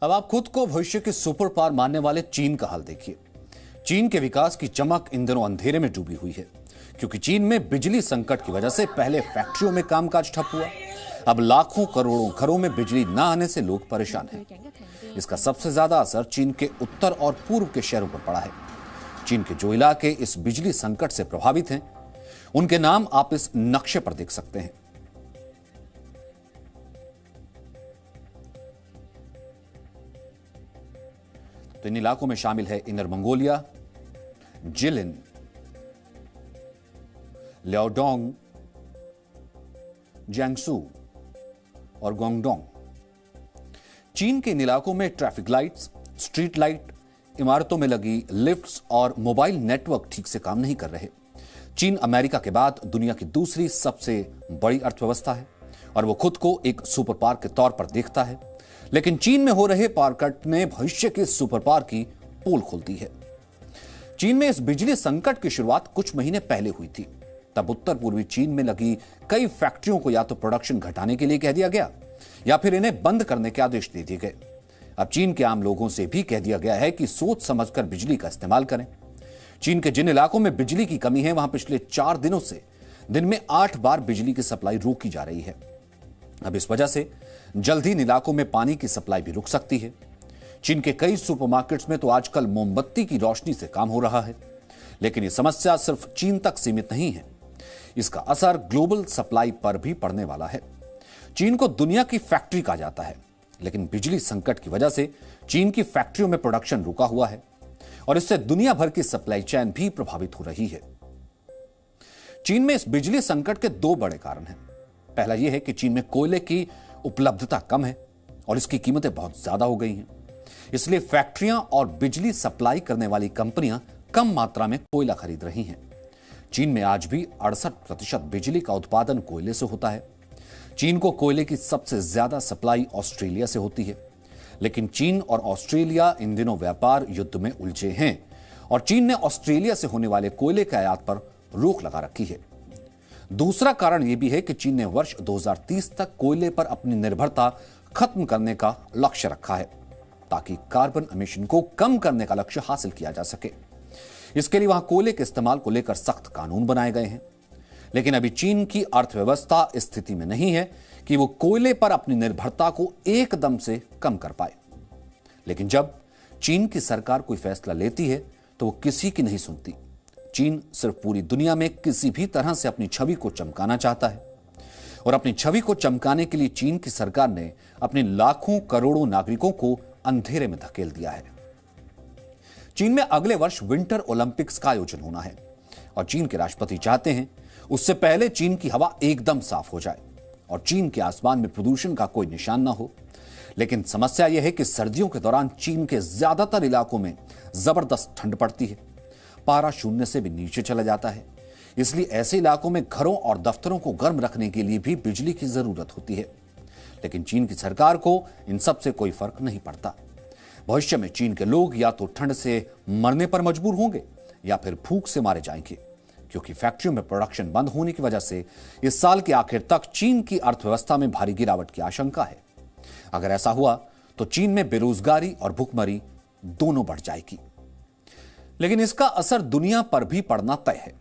अब आप खुद को भविष्य के सुपर पावर मानने वाले चीन का हाल देखिए। चीन के विकास की चमक इन दिनों अंधेरे में डूबी हुई है, क्योंकि चीन में बिजली संकट की वजह से पहले फैक्ट्रियों में कामकाज ठप हुआ। अब लाखों करोड़ों घरों में बिजली न आने से लोग परेशान हैं। इसका सबसे ज्यादा असर चीन के उत्तर और पूर्व के शहरों पर पड़ा है। चीन के जो इलाके इस बिजली संकट से प्रभावित हैं, उनके नाम आप इस नक्शे पर देख सकते हैं। तो इन इलाकों में शामिल है इनर मंगोलिया, जिलिन, लियाओडोंग, जियांगसू और गुआंगडोंग। चीन के इन इलाकों में ट्रैफिक लाइट्स, स्ट्रीट लाइट, इमारतों में लगी लिफ्ट्स और मोबाइल नेटवर्क ठीक से काम नहीं कर रहे। चीन अमेरिका के बाद दुनिया की दूसरी सबसे बड़ी अर्थव्यवस्था है और वो खुद को एक सुपर पावर के तौर पर देखता है। लेकिन चीन में हो रहे पावर कट ने भविष्य के सुपर पावर की पोल खोल दी है। चीन में इस बिजली संकट की शुरुआत कुछ महीने पहले हुई थी। तब उत्तर पूर्वी चीन में लगी कई फैक्ट्रियों को या तो प्रोडक्शन घटाने के लिए कह दिया गया या फिर इन्हें बंद करने के आदेश दे दिए गए। अब चीन के आम लोगों से भी कह दिया गया है कि सोच समझकर बिजली का इस्तेमाल करें। चीन के जिन इलाकों में बिजली की कमी है, वहां पिछले 4 दिनों से दिन में 8 बार बिजली की सप्लाई रोकी जा रही है। अब इस वजह से जल्द ही इन इलाकों में पानी की सप्लाई भी रुक सकती है। चीन के कई सुपरमार्केट्स में तो आजकल मोमबत्ती की रोशनी से काम हो रहा है। लेकिन यह समस्या सिर्फ चीन तक सीमित नहीं है, इसका असर ग्लोबल सप्लाई पर भी पड़ने वाला है। चीन को दुनिया की फैक्ट्री कहा जाता है, लेकिन बिजली संकट की वजह से चीन की फैक्ट्रियों में प्रोडक्शन रुका हुआ है और इससे दुनिया भर की सप्लाई चेन भी प्रभावित हो रही है। चीन में इस बिजली संकट के 2 बड़े कारण हैं। पहला यह है कि चीन में कोयले की उपलब्धता कम है और इसकी कीमतें बहुत ज्यादा हो गई हैं। इसलिए फैक्ट्रियां और बिजली सप्लाई करने वाली कंपनियां कम मात्रा में कोयला खरीद रही हैं। चीन में आज भी 68% बिजली का उत्पादन कोयले से होता है। चीन को कोयले की सबसे ज्यादा सप्लाई ऑस्ट्रेलिया से होती है, लेकिन चीन और ऑस्ट्रेलिया इन दिनों व्यापार युद्ध में उलझे हैं और चीन ने ऑस्ट्रेलिया से होने वाले कोयले के आयात पर रोक लगा रखी है। दूसरा कारण यह भी है कि चीन ने वर्ष 2030 तक कोयले पर अपनी निर्भरता खत्म करने का लक्ष्य रखा है, ताकि कार्बन एमिशन को कम करने का लक्ष्य हासिल किया जा सके। इसके लिए वहां कोयले के इस्तेमाल को लेकर सख्त कानून बनाए गए हैं। लेकिन अभी चीन की अर्थव्यवस्था इस स्थिति में नहीं है कि वो कोयले पर अपनी निर्भरता को एकदम से कम कर पाए। लेकिन जब चीन की सरकार कोई फैसला लेती है तो वो किसी की नहीं सुनती। चीन सिर्फ पूरी दुनिया में किसी भी तरह से अपनी छवि को चमकाना चाहता है और अपनी छवि को चमकाने के लिए चीन की सरकार ने अपने लाखों करोड़ों नागरिकों को अंधेरे में धकेल दिया है। चीन में अगले वर्ष विंटर ओलंपिक्स का आयोजन होना है और चीन के राष्ट्रपति चाहते हैं उससे पहले चीन की हवा एकदम साफ हो जाए और चीन के आसमान में प्रदूषण का कोई निशान ना हो। लेकिन समस्या यह है कि सर्दियों के दौरान चीन के ज्यादातर इलाकों में जबरदस्त ठंड पड़ती है। पारा शून्य से भी नीचे चला जाता है। इसलिए ऐसे इलाकों में घरों और दफ्तरों को गर्म रखने के लिए भी बिजली की जरूरत होती है। लेकिन चीन की सरकार को इन सब से कोई फर्क नहीं पड़ता। भविष्य में चीन के लोग या तो ठंड से मरने पर मजबूर होंगे या फिर भूख से मारे जाएंगे, क्योंकि फैक्ट्रियों में प्रोडक्शन बंद होने की वजह से इस साल के आखिर तक चीन की अर्थव्यवस्था में भारी गिरावट की आशंका है। अगर ऐसा हुआ तो चीन में बेरोजगारी और भुखमरी दोनों बढ़ जाएगी। लेकिन इसका असर दुनिया पर भी पड़ना तय है।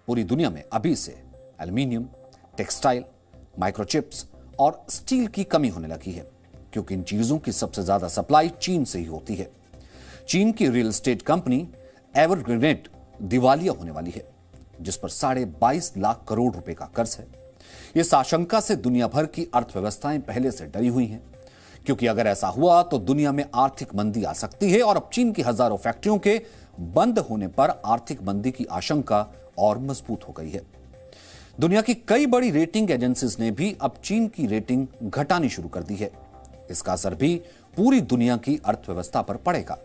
पूरी दुनिया में अभी से एल्यूमीनियम, टेक्सटाइल, माइक्रोचिप्स और स्टील की कमी होने लगी है, क्योंकि इन चीजों की सबसे ज्यादा सप्लाई चीन से ही होती है। चीन की रियल एस्टेट कंपनी एवरग्रेनेड दिवालिया होने वाली है, जिस पर 22.5 लाख करोड़ रुपए का कर्ज है। इस आशंका से दुनिया भर की अर्थव्यवस्थाएं पहले से डरी हुई हैं, क्योंकि अगर ऐसा हुआ तो दुनिया में आर्थिक मंदी आ सकती है और अब चीन की हजारों फैक्ट्रियों के बंद होने पर आर्थिक मंदी की आशंका और मजबूत हो गई है। दुनिया की कई बड़ी रेटिंग एजेंसीज ने भी अब चीन की रेटिंग घटानी शुरू कर दी है। इसका असर भी पूरी दुनिया की अर्थव्यवस्था पर पड़ेगा।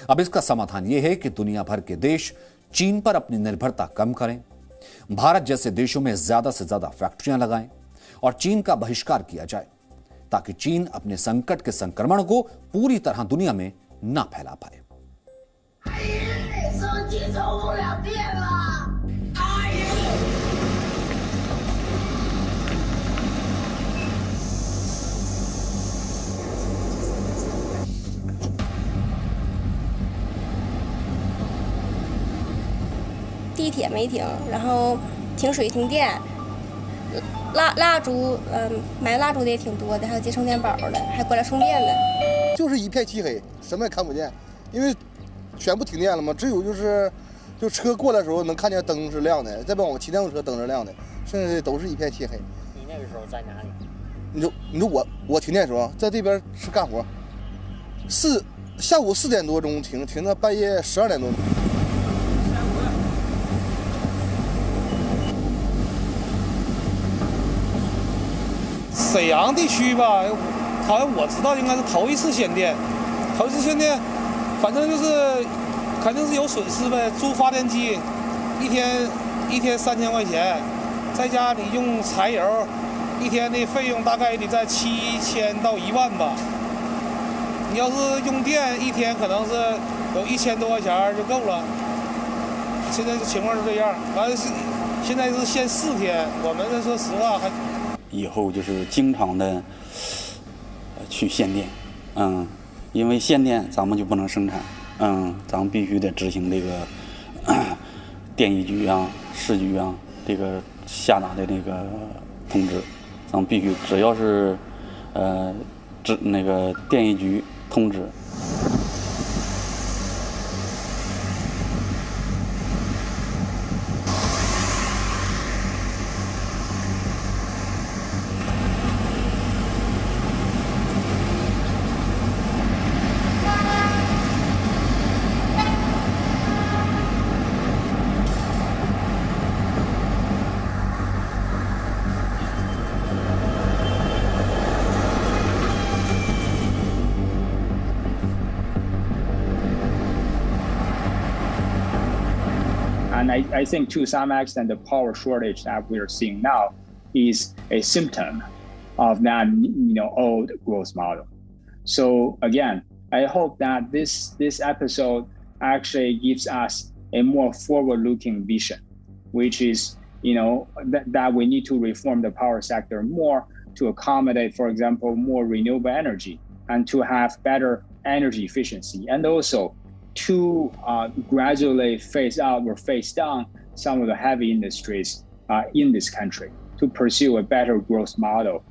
अब इसका समाधान यह है कि दुनिया भर के देश चीन पर अपनी निर्भरता कम करें, भारत जैसे देशों में ज्यादा से ज्यादा फैक्ट्रियां लगाएं और चीन का बहिष्कार किया जाए, ताकि चीन अपने संकट के संक्रमण को पूरी तरह दुनिया में ना फैला पाए। 地铁没停，然后停水停电，蜡烛，买蜡烛的也挺多的，还有接充电宝的，还过来充电的。就是一片漆黑，什么也看不见，因为全部停电了嘛。只有就车过来的时候能看见灯是亮的，再不我们骑电动车灯是亮的，剩下的都是一片漆黑。你那个时候在哪里？你说我停电的时候在这边是干活，下午4点多钟停到半夜12点多钟。沈阳地区吧，好像我知道应该是头一次限电，反正就是肯定是有损失呗。租发电机，一天3000块钱，在家里用柴油，一天的费用大概得在7000到1万吧。你要是用电，一天可能是有1000多块钱就够了。现在情况是这样，完了现在是限4天，我们这说实话还。以后就是经常的去限电，因为限电咱们就不能生产，咱们必须得执行这个电力局啊、市局啊这个下达的这个通知，咱们必须只要是那个电力局通知。And I think to some extent, the power shortage that we are seeing now is a symptom of that, old growth model. So again, I hope that this episode actually gives us a more forward-looking vision, which is, that we need to reform the power sector more to accommodate, for example, more renewable energy and to have better energy efficiency, and also to gradually phase out or phase down some of the heavy industries in this country to pursue a better growth model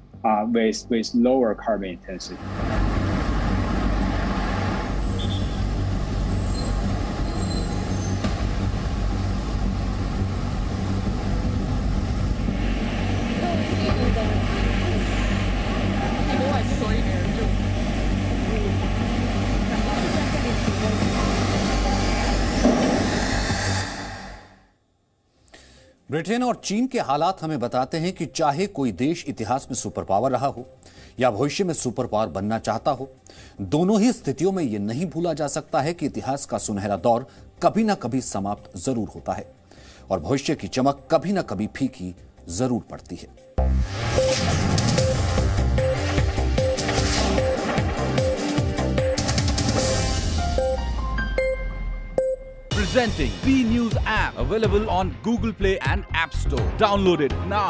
with lower carbon intensity. Britain और चीन के हालात हमें बताते हैं कि चाहे कोई देश इतिहास में सुपर पावर रहा हो या भविष्य में सुपर पावर बनना चाहता हो, दोनों ही स्थितियों में यह नहीं भूला जा सकता है कि इतिहास का सुनहरा दौर कभी ना कभी समाप्त जरूर होता है और भविष्य की चमक कभी ना कभी फीकी जरूर पड़ती है। Presenting B News app, available on Google Play and App Store. Download it now.